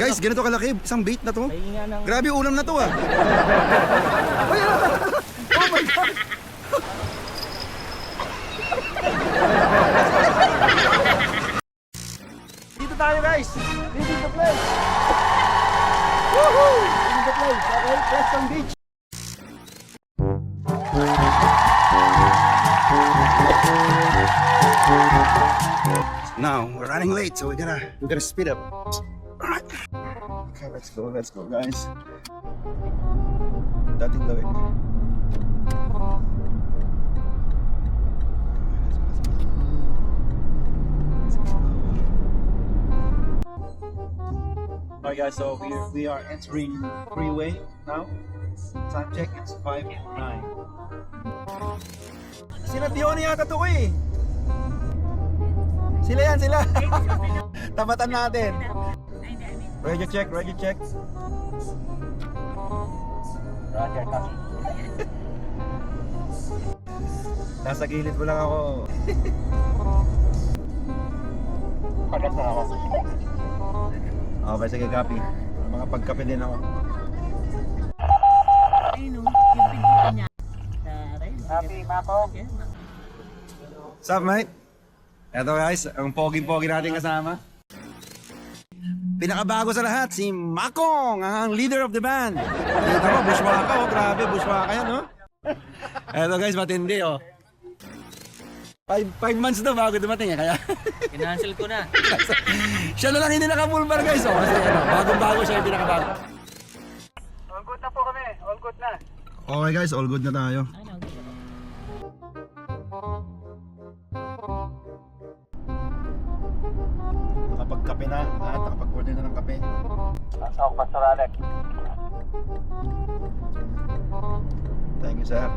Guys, ganito kalaki. Isang bait na to. Pahinga ng... Grabe ulam na to ah. Oh my God. Dito tayo guys. This is the place. Woohoo! This is the place. Okay, Preston Beach. Now we're running late, so we're gonna speed up. All right. Okay, let's go, guys. Dating gawin. Alright guys, so we are entering freeway now. Time check, it's 5:09. Sila Diony yata to ko eh. Sila yan, sila. Tabatan natin. Radio check. Roger, copy. Nasa gilid mo lang ako. Pagat na ako. Okay, sige, copy. Mga pagkape din ako. Ayun o, yung pintuan niya. Happy, Mako? What's up, mate? Eto guys, ang pogi-pogi natin kasama. Pinakabago sa lahat, si Makong, ang leader of the band. Kita mo, bushwaka oh, grabe, bushwaka yan, no? Eto guys, matindi oh. 5 months na bago dumating eh, kaya... Kinancel ko na. Siya na lang hindi naka-full bar guys oh, kasi ano, bagong-bago siya, hindi nakabago. All good na po kami, all good na. Okay guys, all good na tayo. Nakapagkape na, at nakapag-order na ng kape. Asa ako, Pastor Alex. Thank you, sir.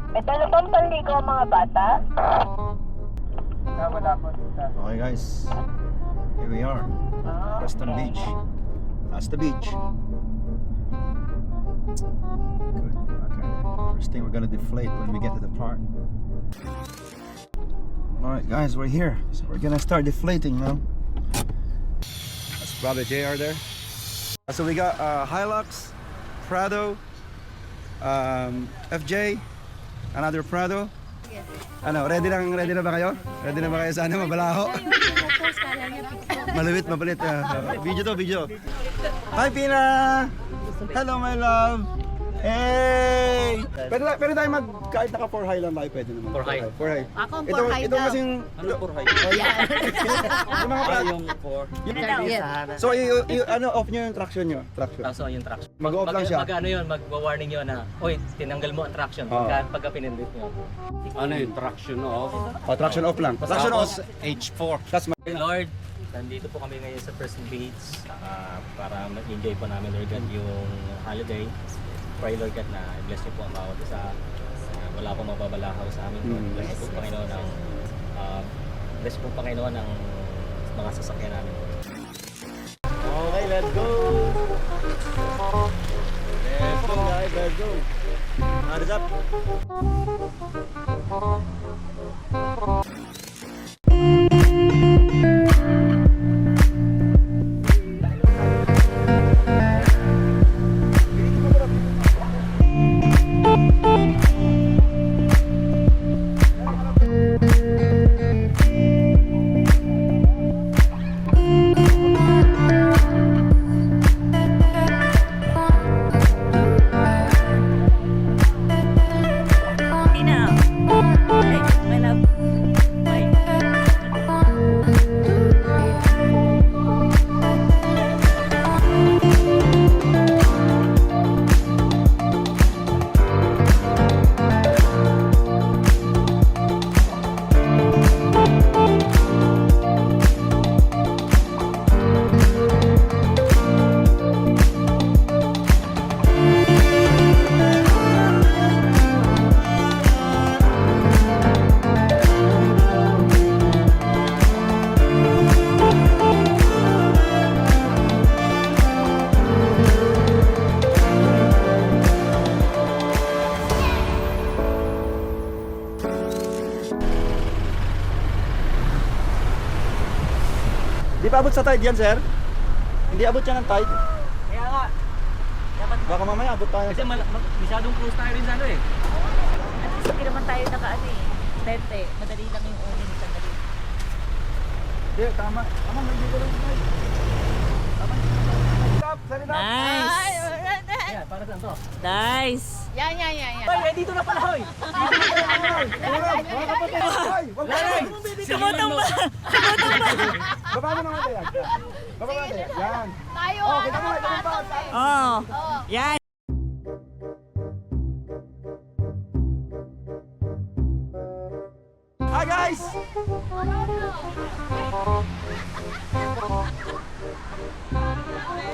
May telepon panligo mga bata? Wala po. Okay guys, here we are, Preston Beach. That's the beach. Good. Okay. First thing we're gonna deflate when we get to the park. Alright guys, we're here. So we're gonna start deflating now. That's probably JR there. So we got Hilux, Prado, FJ, another Prado. Yes. Ano, ready na ba kayo? Ready na ba kayo sa ano, mabalaho? Malawit, mapalit. Video. Hi, Pina! Hello, my love! Hey! Pwede tayo kahit naka 4 high lang tayo, pwede naman. 4 high. 4 high. Ako ang Ito 4 high daw. kasing... Ano for high? Yung mga plat. Yung 4. Yes. So, ano, off nyo yung traction nyo. Traction. Kaso yung traction. Mag-off lang siya. Mag-ano yun, mag-warning yun na, oy, tinanggal mo ang traction pagka pinindit nyo. Ano yung traction off? Oh, traction off lang. Traction off. Tapos H4. That's my... Lord, nandito po kami ngayon sa Preston Beach para mag-enjoy po namin, Lord God, yung holiday. Pray, Lord God, na bless niyo po ang bawat isa. Wala pong mababalakaw sa amin. Bless po Panginoon ng bless po Panginoon ng mga sasakyan namin. Okay, let's go! Let's go, guys. Let's go. Hands up. Di pa abot sa tide yan, sir? Hindi abot yan ng tide. Kaya nga. Baka mamaya abot tayo. Kasi masyadong close tayo rin sa ano eh. At least hindi naman tayo nakaano eh. Tente. Madali lang yung unin. Sandali. Hindi, tama. Tama, hindi ko lang tide. Tama. Stop, set it up. Nice! Ayan, para saan to? Nice! Yan. Ay, dito na pala, hoy! Tumutong ba? Baba mo naman tayo. Baba mo tayo. Yan. Tayo, Oh, kita mo, ito pa. Oo. Yan. Hi guys!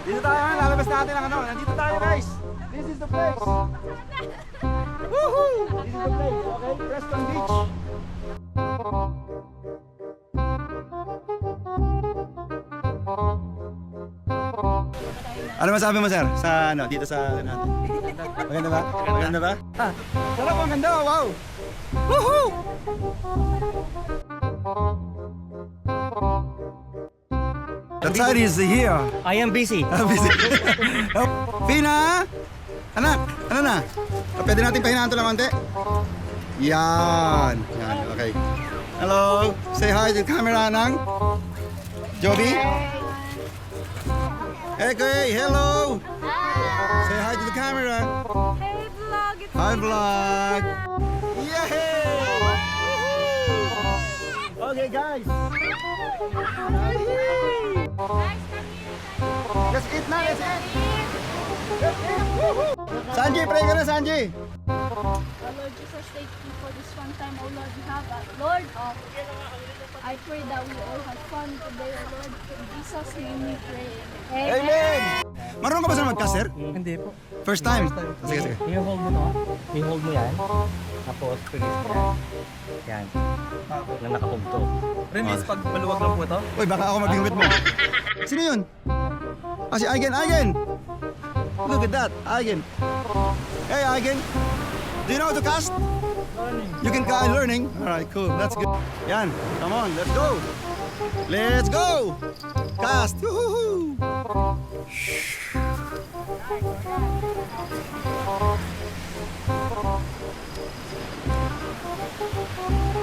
Dito tayo, lalabas natin ang ano. Nandito tayo guys. This is the place. Woohoo! This is the place, okay? Preston Beach. Ano masabi mo sir? Sa ano, dito sa natin? Maganda ba? Maganda ba? Ah, sarap, ang ganda, wow! Woohoo! That side is here. I am busy. Pina! Anak, ano na? Pwede natin pahinaan ito lang konti? Yan. Yan, okay. Hello. Say hi to the camera ng Joby. Okay, hello. Say hi to the camera. Hey, vlog. It's Hi vlog. Yay! Okay guys. Let's eat na, let's eat. Let's eat. Woohoo! Sanji, pray ka na Sanji. Oh Lord Jesus, thank you for this one time, oh Lord, we have. Lord, I pray that we all have fun today, oh Lord. In Jesus' name we pray. Amen. Marunong ka ba sa mag-cast, sir? Hindi po. First time? Sige, sige. I-hold mo to. I-hold mo yan. Tapos, release mo yan. Yan. Na nakapugto. Release pag maluwag lang po ito? Uy, baka ako magingwit mo. Sino yun? Ah, si Aigen. Aigen! Look at that. Aigen. Hey, Aigen. Do you know how to cast? You can cast learning. Alright, cool. That's good. Yan. Come on, let's go. Let's go. Cast. Woohoo!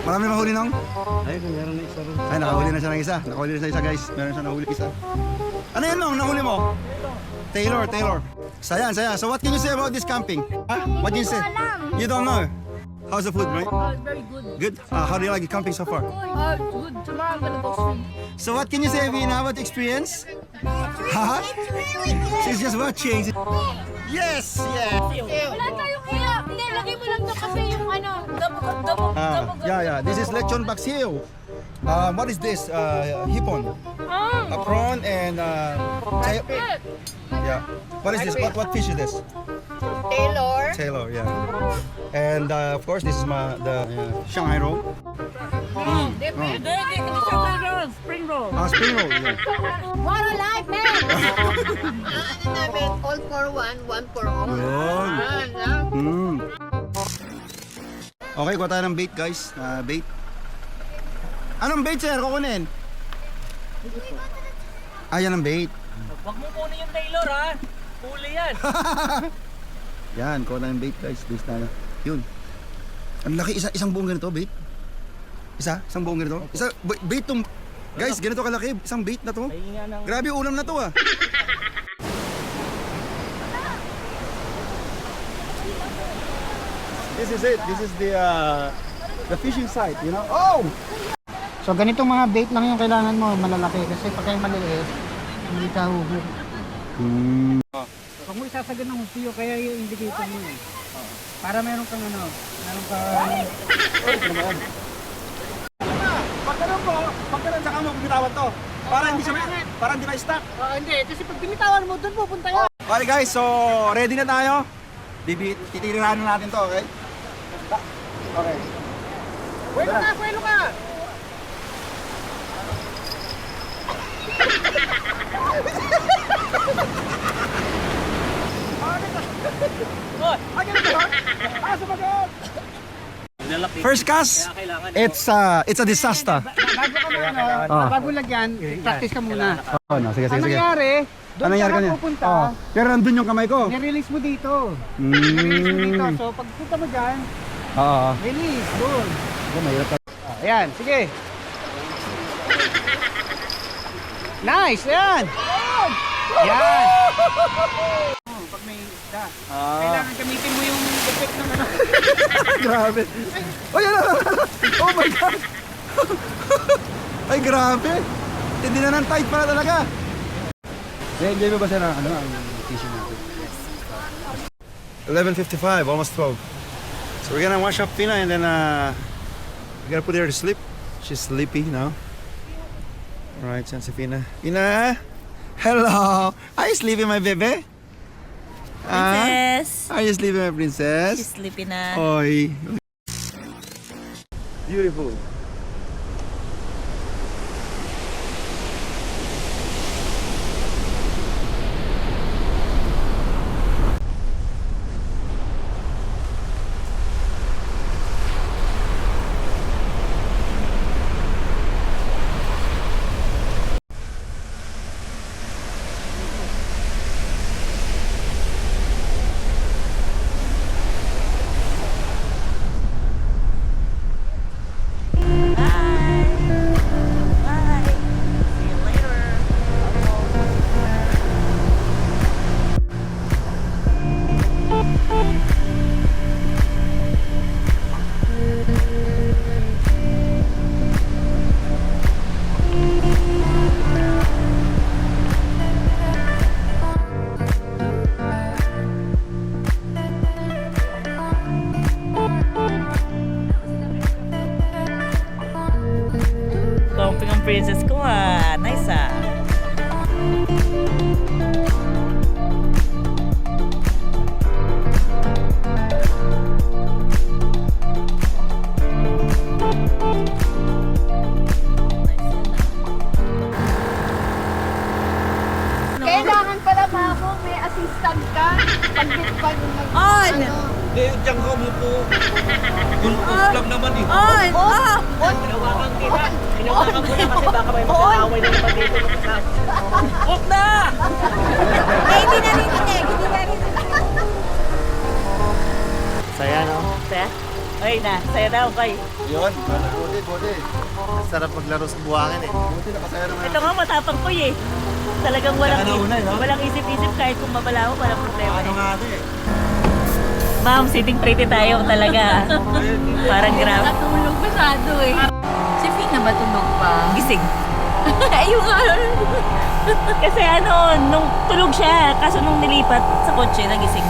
Marami mahuli nung? Ay, meron na isa rin. Ay, nakahuli na siya ng isa. Nakahuli na siya isa, guys. Meron siya nahuli isa. Ano yun, Nong? Nahuli mo? Taylor. Sayan. So what can you say about this camping? Huh? What can you say? You don't know? How's the food, right? Very good. Good? How do you like the camping so far? Good. Tomorrow I'm gonna go swim. So what can you say, Vina, about the experience? Huh? She's just watching. Yes! Yeah! Wala tayo kuya. Hindi, lagay mo lang doon kasi yung ano, dabog. Yeah. This is lechon baksiw. What is this? Hipon. A prawn and yeah. What is this? What fish is this? Taylor, yeah. And of course, this is the Shanghai roll. Spring roll. Spring roll. Yeah. What a life, man! All for one for all. Yun. Mm. Okay, kuha tayo ng bait, guys. Bait. Anong bait, sir? Kukunin? Yan ang bait. Huwag mo kunin yung Taylor, ha? Huli yan. Yan, kuha tayo ng bait, guys. Bait tayo. Yun. Ang laki, isang buong ganito, bait. Isang buong ganito. Bait tong... Guys, ganito kalaki. Isang bait na to. Pahinga ng... Grabe, ulam na to, ah. This is it. This is the fishing site, you know? Oh! So ganitong mga bait lang yung kailangan mo, malalaki. Kasi pag kayo maliit, hindi ka huhuli. Huwag mo isasagad ng husyo, kaya yung indicator mo eh. Para meron kang Pagkaroon sa kamo, bitawan to. Para hindi ma-stuck. Hindi, kasi pag binitawan mo, doon pupunta yan. Okay guys, so ready na tayo. Titirahan na natin to, okay? Okay. Puwelo ka! Nilalaki First cast, it's a disaster. Bago ka muna, bago lagyan, practice ka muna. Oh, no, sige, sige, Ang sige. nangyari, Ano doon nangyari ka kanya? pupunta, Oh, pero nandun yung kamay ko. nirelease mo dito. Mm. Nirelease mo dito. So, pag punta mo dyan, Oo. release, doon. Mahirap pa. Ayan, sige. Nice, ayan. Ayan. Oh, pag may isda, kailangan gamitin mo yung effect ng ano. Grabe. Ay, ano? Oh my God. Ay, grabe. Hindi na ng tight pala talaga. Enjoy mo ba siya ng ang fishing natin? 11:55, almost 12. So we're gonna wash up Fina and then we're gonna put her to sleep. She's sleepy now. Alright, saan si Fina? Fina? Hello! Are you sleeping, my baby? Princess! Are you sleeping, my princess? She's sleepy na. Oy. Beautiful. Bye! See you later. Camping ang princess ko ah. Nice ah. Kailangan pala ako, may assistant ka. Pag On! Hindi, diyan ka mo po. Yung lang naman eh. On! Oh! Hinawakan kita. Hinawakan ko na kasi baka may mag-aaway na naman dito. Huwag na! Eh, hindi narinig. Hindi narinig. Saya no? Saya? Okay na. Saya na. Okay. Yun, bode. Sarap maglaro sa buhangin eh. Ito nga matapang ko eh. Talagang walang isip-isip kahit kung mabala ako, walang problema. Ano nga ito eh. Ma'am, sitting pretty tayo talaga. Parang grabe. Natulog masyado eh. Si Fina ba tulog pa? Gising. Ayun nga. Kasi ano, nung tulog siya, kaso nung nilipat sa kotse, nagising.